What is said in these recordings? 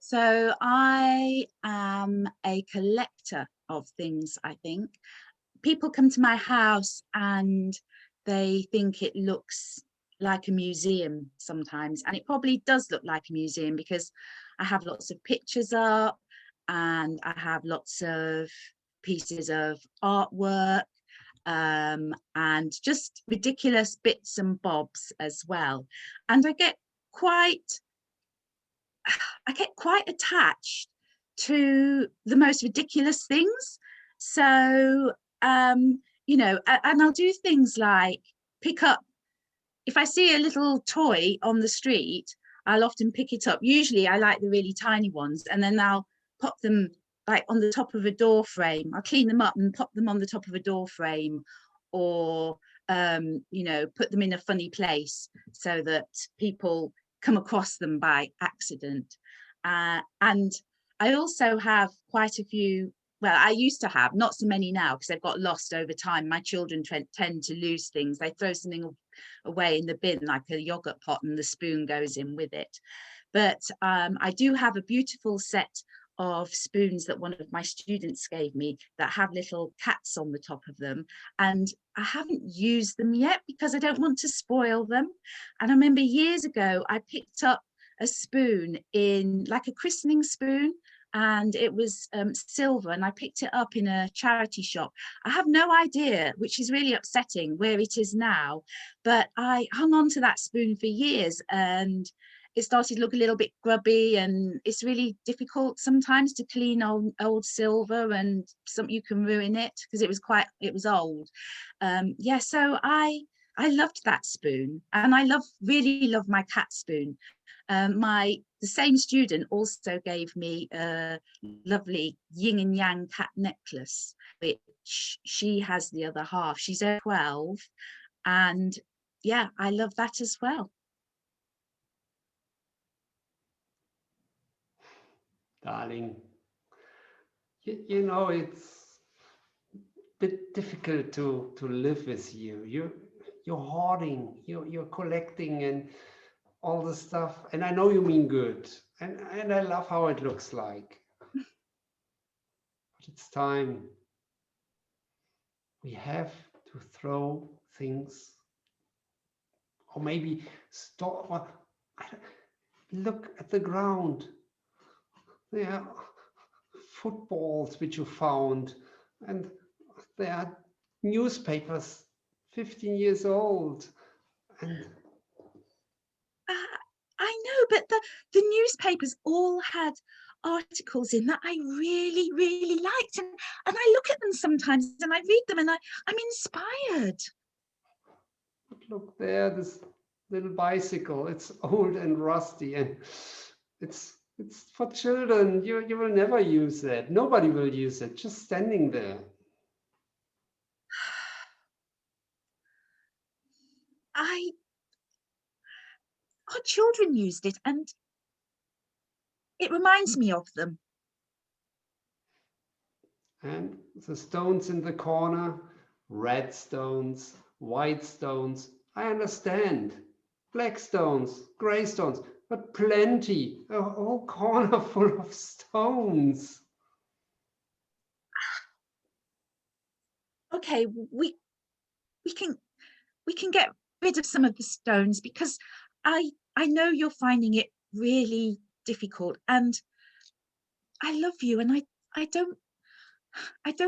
So I am a collector of things, I think. People come to my house and they think it looks like a museum sometimes, and it probably does look like a museum because I have lots of pictures up and I have lots of pieces of artwork, and just ridiculous bits and bobs as well. And quite I get quite attached to the most ridiculous things. So, and I'll do things like pick up, if I see a little toy on the street, I'll often pick it up. Usually I like the really tiny ones, and then I'll pop them like on the top of a door frame. I'll clean them up and pop them on the top of a door frame, or put them in a funny place so that people come across them by accident. And I also have quite a few. Well, I used to have, not so many now because they've got lost over time. My children tend to lose things. They throw something away in the bin like a yogurt pot and the spoon goes in with it. But I do have a beautiful set of spoons that one of my students gave me that have little cats on the top of them, and I haven't used them yet because I don't want to spoil them. And I remember years ago I picked up a spoon, in like a christening spoon, and it was silver, and I picked it up in a charity shop. I have no idea, which is really upsetting, where it is now, but I hung on to that spoon for years, and it started to look a little bit grubby, and it's really difficult sometimes to clean old silver, and you can ruin it because it was old. So I loved that spoon, and I really love my cat spoon. The same student also gave me a lovely yin and yang cat necklace, which she has the other half. She's 12, and yeah, I love that as well. Darling, it's a bit difficult to live with you. You're hoarding, you're collecting and all the stuff. And I know you mean good. And I love how it looks like. But it's time. We have to throw things, or maybe stop. Look at the ground. There are footballs which you found, and there are newspapers 15 years old. And I know, but the newspapers all had articles in that I really, really liked. And I look at them sometimes and I read them and I'm inspired. look there, this little bicycle. It's old and rusty, and it's for children. You will never use that. Nobody will use it. Just standing there. Our children used it, and it reminds me of them. And the stones in the corner, red stones, white stones, I understand. Black stones, gray stones, but plenty, a whole corner full of stones. Okay, we can get rid of some of the stones because I know you're finding it really difficult, and I love you, and I don't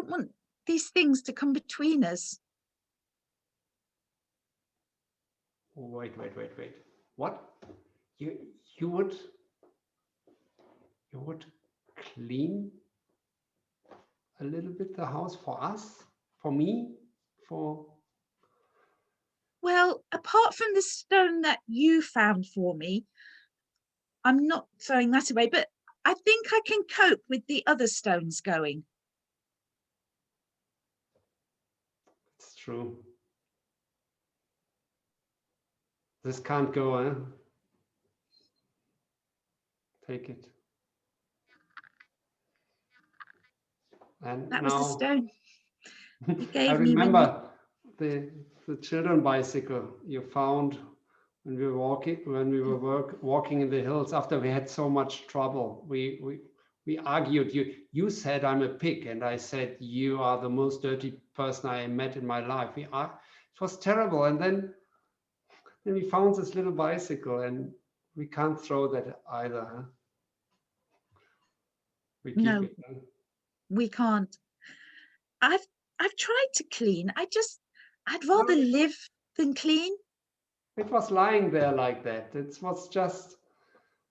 want these things to come between us. Wait. What? You would clean a little bit the house for us? For me? For Well, apart from the stone that you found for me, I'm not throwing that away, but I think I can cope with the other stones going. it's true. This can't go, eh? Take it. And That was the now stone you I gave me when you... remember the children bicycle you found when we were walking in the hills after we had so much trouble. We argued. You said I'm a pig, and I said you are the most dirty person I met in my life. It was terrible. And then we found this little bicycle, and we can't throw that either. Huh? We keep No, it. we can't. I've tried to clean. I'd No, rather live than clean. it was lying there like that. It was just,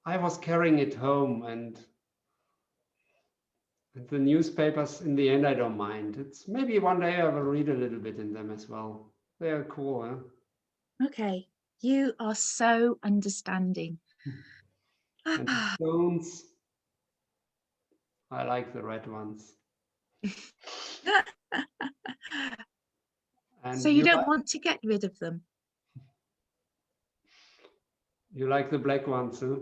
I was carrying it home, and the newspapers, in the end, I don't mind. It's maybe one day I will read a little bit in them as well. They are cool, huh? Okay, you are so understanding. And the stones, I like the red ones. So And you don't want to get rid of them? you like the black ones, huh?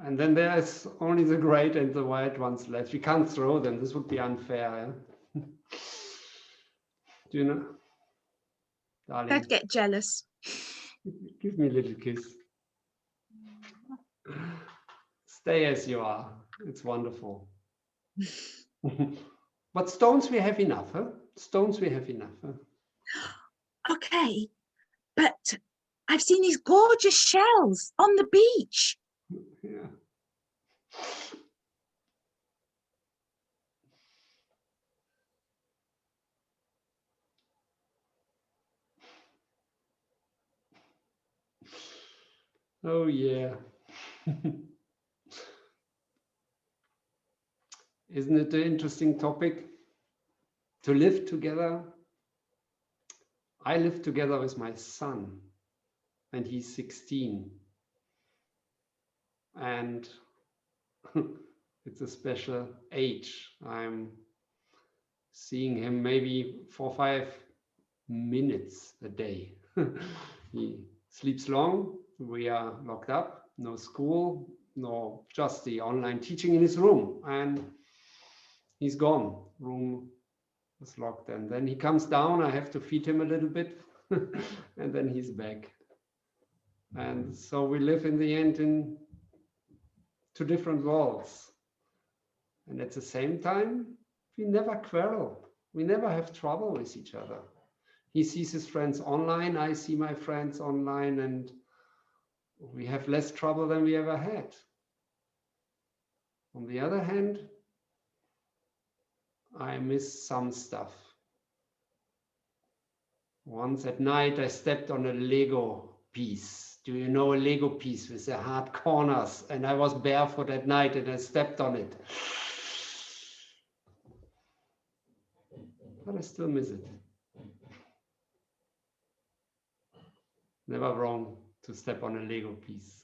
And then there's only the gray and the white ones left. We can't throw them. This would be unfair. Yeah? Do you know? Darling, I'd get jealous. give me a little kiss. Stay as you are. It's wonderful. But stones we have enough, huh? Stones we have enough, huh? Okay, but I've seen these gorgeous shells on the beach. Yeah. Oh yeah. Isn't it an interesting topic to live together? I live together with my son, and he's 16. And it's a special age. I'm seeing him maybe 4 or 5 minutes a day. He sleeps long. We are locked up, no school, no, just the online teaching in his room. And he's gone. Room is locked. And then he comes down. I have to feed him a little bit. And then he's back. And so we live in the end in 2 different worlds. And at the same time, we never quarrel. We never have trouble with each other. He sees his friends online, I see my friends online, and we have less trouble than we ever had. On the other hand, I miss some stuff. Once at night, I stepped on a Lego piece. Do you know a Lego piece with the hard corners? And I was barefoot at night and I stepped on it. But I still miss it. Never wrong to step on a Lego piece.